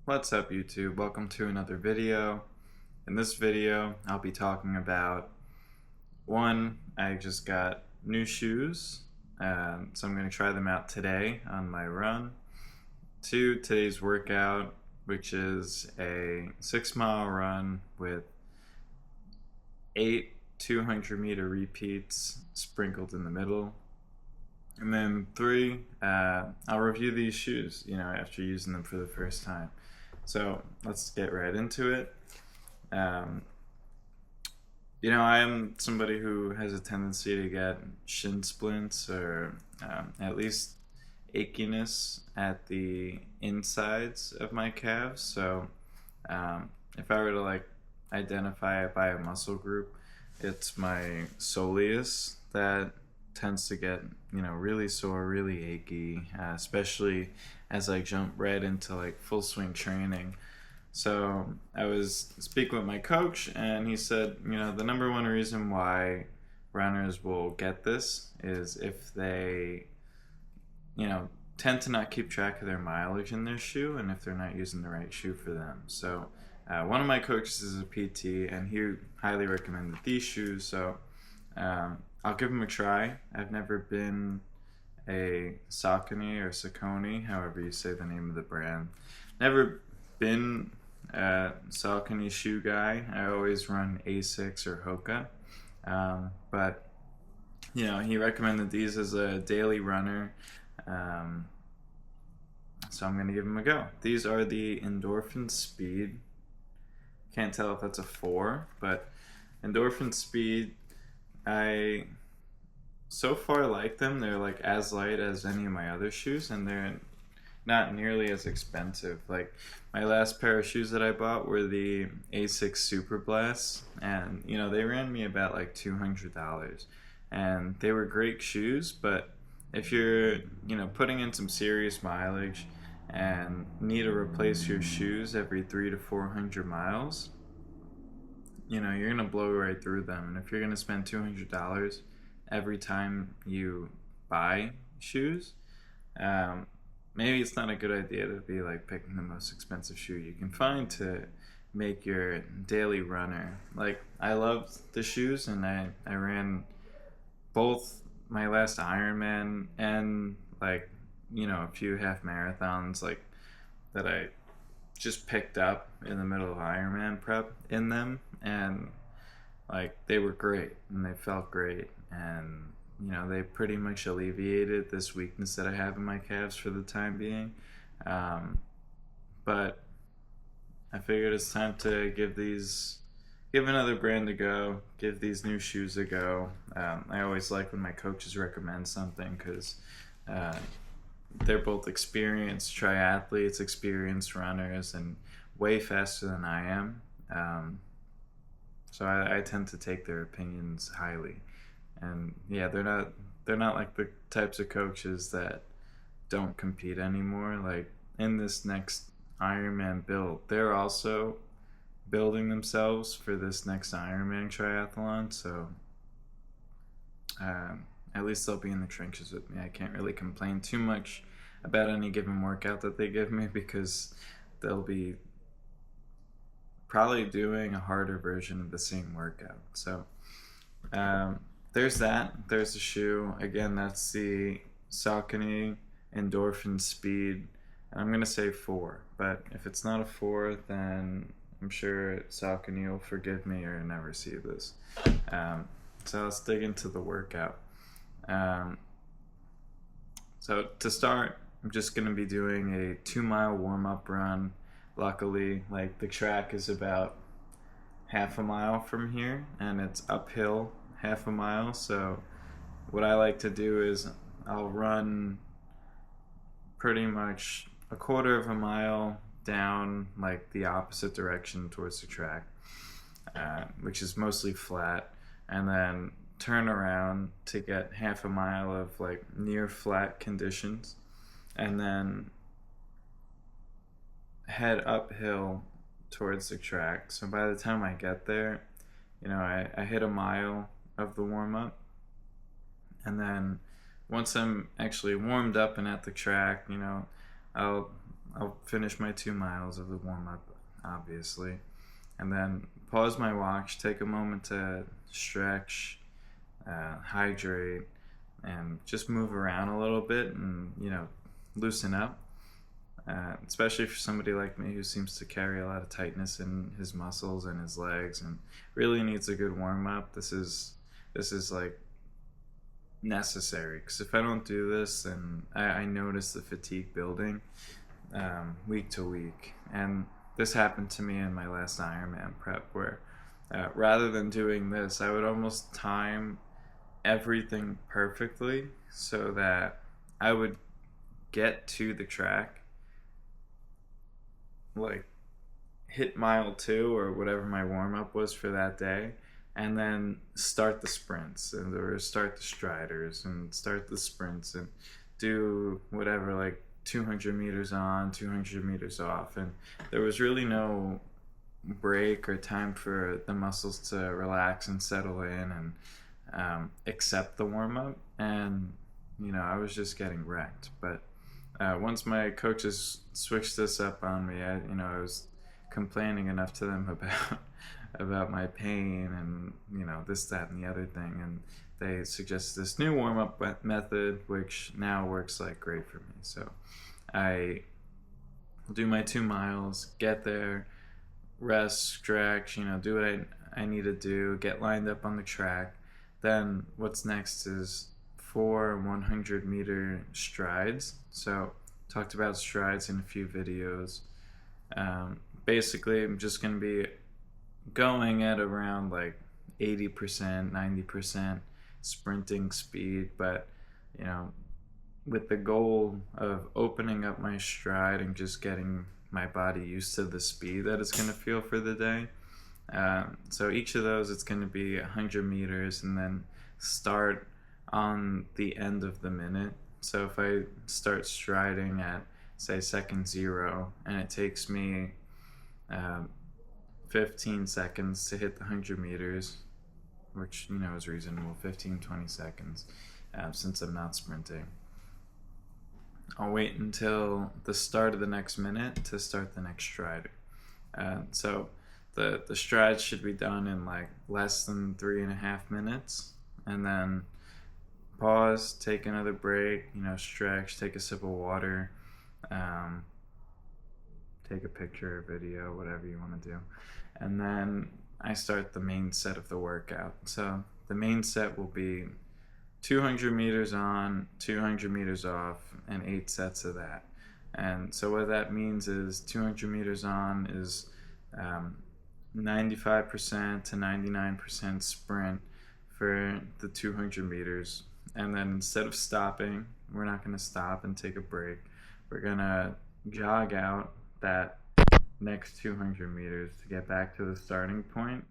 What's up YouTube? Welcome to another video. In this video I'll be talking about I just got new shoes, so I'm going to try them out today on my run. Two, today's workout, which is a 6-mile run with 8 200-meter repeats sprinkled in the middle. And then three, I'll review these shoes, after using them for the first time. So let's get right into it. I am somebody who has a tendency to get shin splints or at least achiness at the insides of my calves. So if I were to identify it by a muscle group, it's my soleus that tends to get really sore, really achy, especially as I jump right into full swing training. So I was speaking with my coach, and he said, the number one reason why runners will get this is if they tend to not keep track of their mileage in their shoe, and if they're not using the right shoe for them. So one of my coaches is a PT, and he highly recommended these shoes, so I'll give them a try. I've never been a Saucony, however you say the name of the brand. Never been a Saucony shoe guy. I always run Asics or Hoka. But he recommended these as a daily runner. So I'm going to give them a go. These are the Endorphin Speed. Can't tell if that's a 4, but Endorphin Speed, I so far like them. They're as light as any of my other shoes, and they're not nearly as expensive. My last pair of shoes that I bought were the Asics Super Blasts, and they ran me about $200, and they were great shoes. But if you're putting in some serious mileage and need to replace your shoes every 300 to 400 miles, you're gonna blow right through them. And if you're gonna spend $200 every time you buy shoes, maybe it's not a good idea to be picking the most expensive shoe you can find to make your daily runner. I loved the shoes, and I ran both my last Ironman and a few half marathons that I just picked up in the middle of Ironman prep in them, and they were great and they felt great, and they pretty much alleviated this weakness that I have in my calves for the time being. But I figured it's time to give another brand a go, give these new shoes a go. I always like when my coaches recommend something, because they're both experienced triathletes, experienced runners, and way faster than I am. So I tend to take their opinions highly. And yeah, they're not like the types of coaches that don't compete anymore. In this next Ironman build, they're also building themselves for this next Ironman triathlon. So at least they'll be in the trenches with me. I can't really complain too much about any given workout that they give me, because they'll be probably doing a harder version of the same workout. So there's that. There's the shoe. Again, that's the Saucony Endorphin Speed. And I'm going to say 4. But if it's not a 4, then I'm sure Saucony will forgive me or never see this. So let's dig into the workout. So to start, I'm just going to be doing a 2-mile warm-up run. Luckily, the track is about half a mile from here, and it's uphill half a mile. So what I like to do is I'll run pretty much a quarter of a mile down the opposite direction towards the track, which is mostly flat, and then turn around to get half a mile of near flat conditions, and then head uphill towards the track. So by the time I get there, I hit a mile of the warm-up, and then once I'm actually warmed up and at the track, I'll I'll finish my 2 miles of the warm-up, obviously, and then pause my watch, take a moment to stretch, hydrate, and just move around a little bit and, loosen up. Especially for somebody like me who seems to carry a lot of tightness in his muscles and his legs and really needs a good warm-up. This is like necessary, because if I don't do this, then I notice the fatigue building week to week. And this happened to me in my last Ironman prep, where rather than doing this, I would almost time everything perfectly so that I would get to the track, like hit mile 2 or whatever my warm-up was for that day, and then start the sprints or start the striders and start the sprints and do whatever, like 200 meters on, 200 meters off. And there was really no break or time for the muscles to relax and settle in and accept the warm-up. And I was just getting wrecked. But once my coaches switched this up on me, I was complaining enough to them about my pain and this, that, and the other thing, and they suggested this new warm-up method, which now works like great for me. So I do my 2 miles, get there, rest, stretch, do what I need to do, get lined up on the track. Then what's next is 4 100-meter strides. So talked about strides in a few videos. Basically, I'm just going to be going at around like 80%, 90% sprinting speed, but with the goal of opening up my stride and just getting my body used to the speed that it's going to feel for the day. So each of those, it's going to be 100 meters and then start on the end of the minute. So if I start striding at, say, second 0, and it takes me 15 seconds to hit the 100 meters, which is reasonable, 15-20 seconds, since I'm not sprinting, I'll wait until the start of the next minute to start the next strider. So the strides should be done in like less than 3.5 minutes, and then pause, take another break, stretch, take a sip of water, take a picture or video, whatever you want to do. And then I start the main set of the workout. So the main set will be 200 meters on, 200 meters off, and 8 sets of that. And so what that means is 200 meters on is 95% to 99% sprint for the 200 meters. And then instead of stopping, we're not going to stop and take a break. We're going to jog out that next 200 meters to get back to the starting point.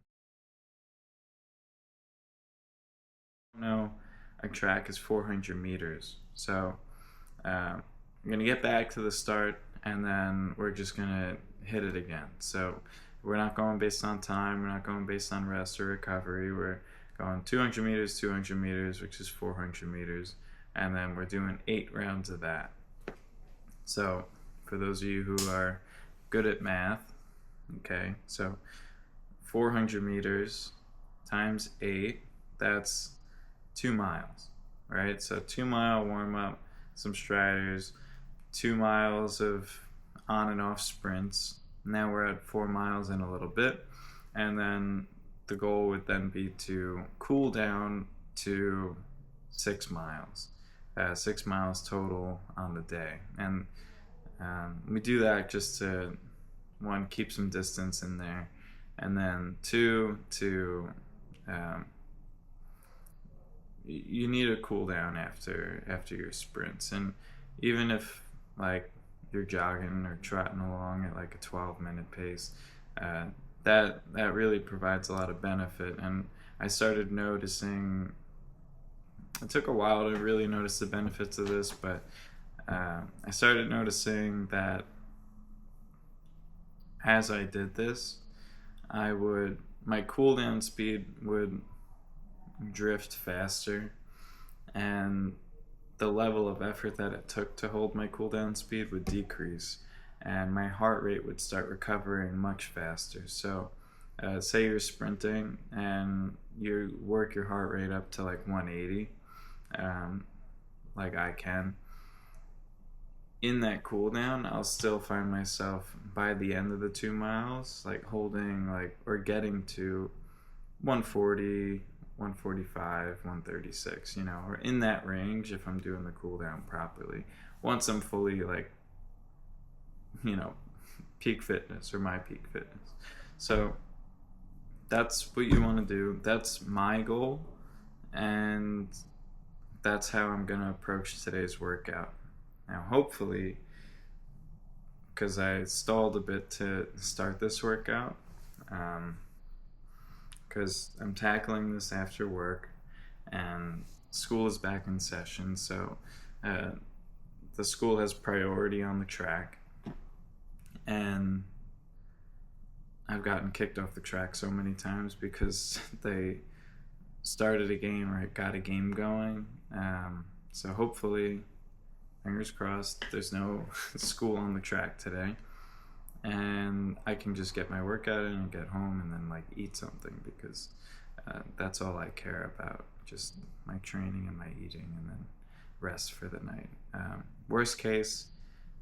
A track is 400 meters. So we're going to get back to the start, and then we're just going to hit it again. So we're not going based on time. We're not going based on rest or recovery. We're going 200 meters, which is 400 meters, and then we're doing 8 rounds of that. So for those of you who are good at math, okay, so 400 meters times 8, that's 2 miles, right? So 2-mile warm-up, some striders, 2 miles of on and off sprints. Now we're at 4 miles in a little bit, and then the goal would then be to cool down to 6 miles. 6 miles total on the day. And we do that just to, 1, keep some distance in there, and then 2, to you need a cool down after your sprints. And even if like you're jogging or trotting along at like a 12-minute pace, that really provides a lot of benefit. And I started noticing, it took a while to really notice the benefits of this, but I started noticing that as I did this, my cooldown speed would drift faster, and the level of effort that it took to hold my cooldown speed would decrease. and my heart rate would start recovering much faster. So say you're sprinting and you work your heart rate up to like 180, like I can. In that cool down, I'll still find myself by the end of the 2 miles like holding or getting to 140, 145, 136, or in that range if I'm doing the cool down properly. Once I'm fully peak fitness, or my peak fitness. So that's what you want to do. That's my goal, and that's how I'm going to approach today's workout. Now, hopefully, because I stalled a bit to start this workout, because I'm tackling this after work, and school is back in session, so the school has priority on the track, and I've gotten kicked off the track so many times because they started a game or got a game going. So hopefully, fingers crossed, there's no school on the track today, and I can just get my workout in and get home and then eat something, because that's all I care about, just my training and my eating, and then rest for the night. Worst case,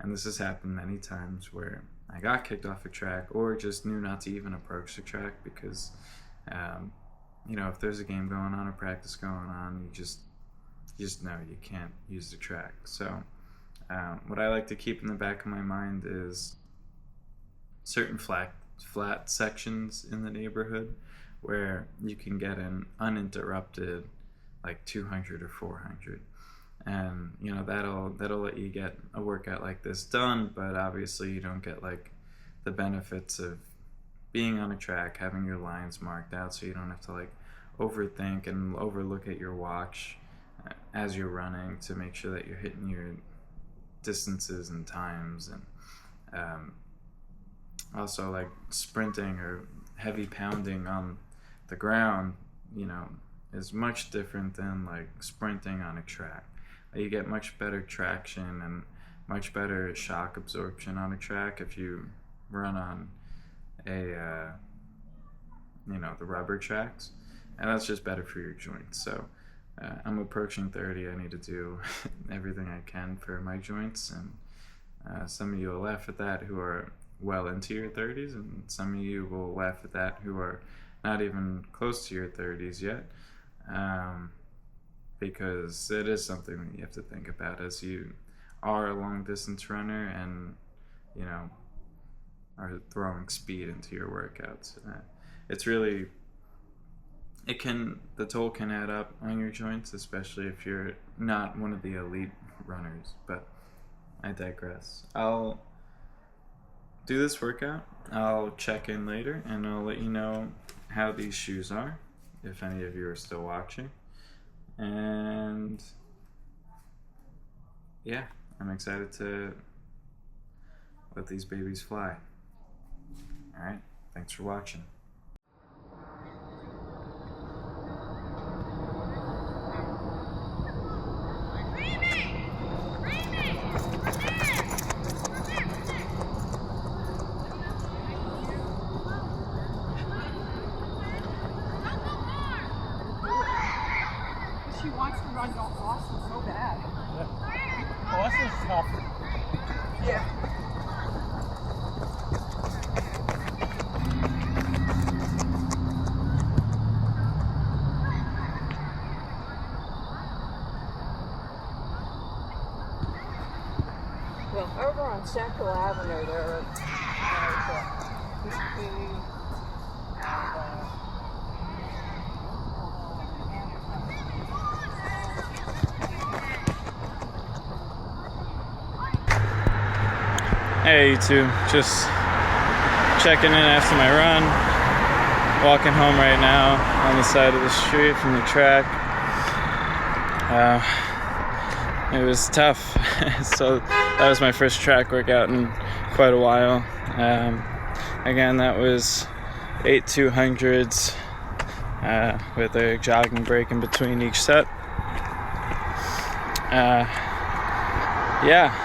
and this has happened many times, where I got kicked off a track or just knew not to even approach the track because if there's a game going on or practice going on, you just know you can't use the track. So what I like to keep in the back of my mind is certain flat sections in the neighborhood where you can get an uninterrupted 200 or 400, and that'll let you get a workout like this done. But obviously you don't get the benefits of being on a track, having your lines marked out, so you don't have to overthink and overlook at your watch as you're running to make sure that you're hitting your distances and times. And also sprinting or heavy pounding on the ground is much different than sprinting on a track. You get much better traction and much better shock absorption on a track if you run on the rubber tracks, and that's just better for your joints. So I'm approaching 30. I need to do everything I can for my joints, and some of you will laugh at that who are well into your 30s, and some of you will laugh at that who are not even close to your 30s yet, because it is something that you have to think about as you are a long distance runner and are throwing speed into your workouts. The toll can add up on your joints, especially if you're not one of the elite runners. But I digress. I'll do this workout, I'll check in later, and I'll let you know how these shoes are, if any of you are still watching. And yeah, I'm excited to let these babies fly. Alright, thanks for watching. She wants to run Austin so bad. Yeah. Austin's tough. Yeah. Well, over on Central Avenue, there's whiskey and Hey YouTube, just checking in after my run, walking home right now on the side of the street from the track. It was tough. So that was my first track workout in quite a while. Again, that was 8 200s with a jogging break in between each set. Yeah.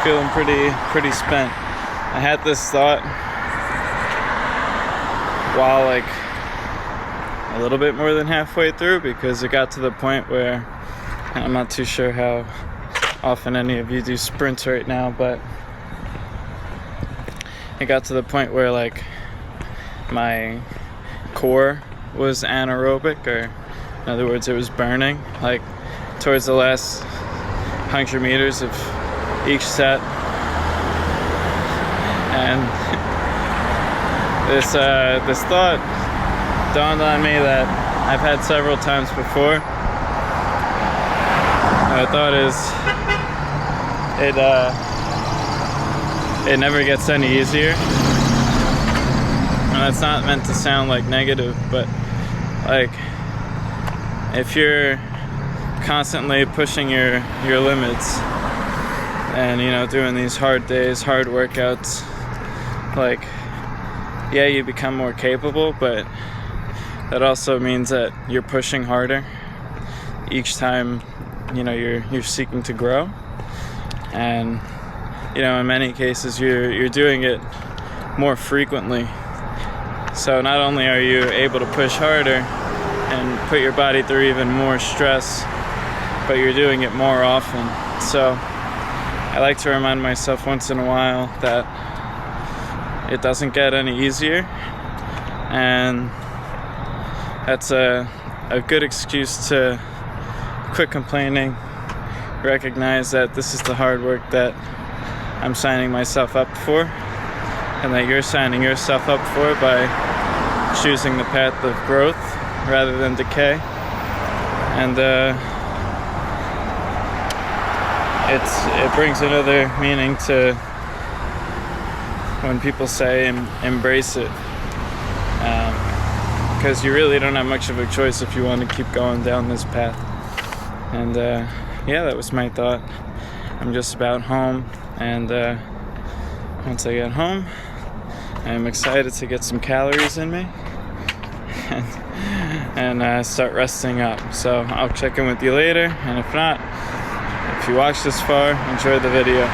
feeling pretty spent. I had this thought while like a little bit more than halfway through, because it got to the point where, I'm not too sure how often any of you do sprints right now, but it got to the point where like my core was anaerobic, or in other words, it was burning, like towards the last 100 meters of each set. And this thought dawned on me that I've had several times before. The thought is, it never gets any easier. And that's not meant to sound like negative, but like if you're constantly pushing your limits and, you know, doing these hard days, hard workouts, like, yeah, you become more capable, but that also means that you're pushing harder each time, you know, you're seeking to grow. And, you know, in many cases you're doing it more frequently. So not only are you able to push harder and put your body through even more stress, but you're doing it more often. So I like to remind myself once in a while that it doesn't get any easier, and that's a good excuse to quit complaining, recognize that this is the hard work that I'm signing myself up for, and that you're signing yourself up for by choosing the path of growth rather than decay. And it brings another meaning to when people say embrace it, because you really don't have much of a choice if you want to keep going down this path. And yeah, that was my thought. I'm just about home, and once I get home, I'm excited to get some calories in me and start resting up. So I'll check in with you later, and if not, if you watched this far, enjoy the video.